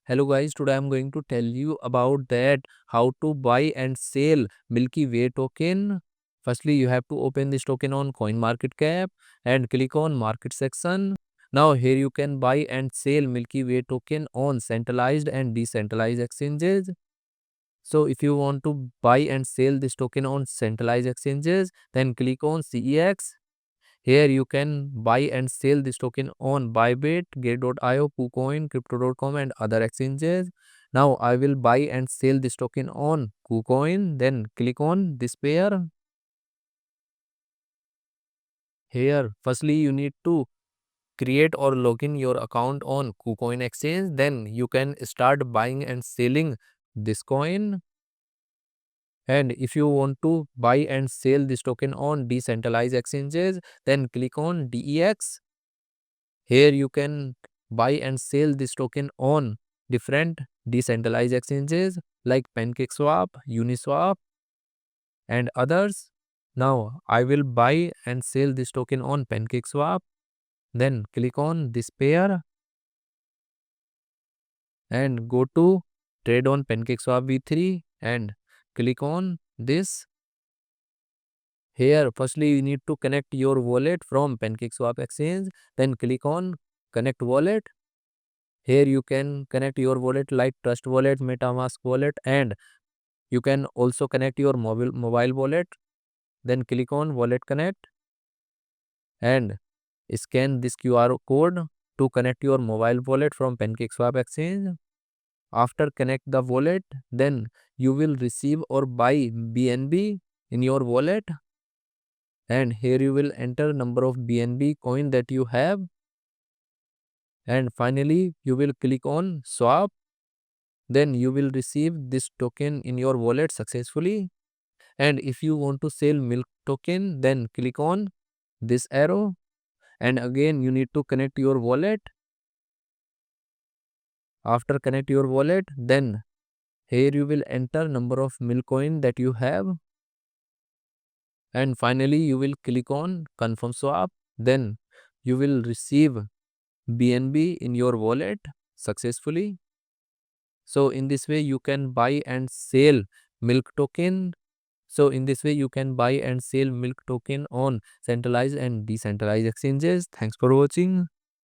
Hello guys, today I'm going to tell you about that how to buy and sell Milky Way token. Firstly, you have to open this token on CoinMarketCap and click on market section. Now here you can buy and sell Milky Way token on centralized and decentralized exchanges. So if you want to buy and sell this token on centralized exchanges, then click on CEX. Here you can buy and sell this token on Bybit, Gate.io, KuCoin, Crypto.com and other exchanges. Now I will buy and sell this token on KuCoin. Then click on this pair. Here firstly you need to create or login your account on KuCoin exchange. Then you can start buying and selling this coin. And if you want to buy and sell this token on decentralized exchanges, then click on DEX. Here you can buy and sell this token on different decentralized exchanges like PancakeSwap, Uniswap and others. Now I will buy and sell this token on PancakeSwap. Then click on this pair and go to trade on PancakeSwap V3 and click on this. Here firstly you need to connect your wallet from PancakeSwap exchange. Then click on connect wallet. Here you can connect your wallet like Trust Wallet, MetaMask Wallet and you can also connect your mobile wallet. Then click on Wallet Connect and scan this QR code to connect your mobile wallet from PancakeSwap exchange. After connect the wallet, then you will receive or buy BNB in your wallet and here you will enter number of BNB coin that you have and finally you will click on swap. Then you will receive this token in your wallet successfully. And if you want to sell milk token, then click on this arrow and again you need to connect your wallet. After connect your wallet, then here you will enter number of milk coin that you have and finally you will click on confirm swap. Then you will receive BNB in your wallet successfully. So in this way you can buy and sell milk token. So in this way you can buy and sell milk token on centralized and decentralized exchanges. Thanks for watching.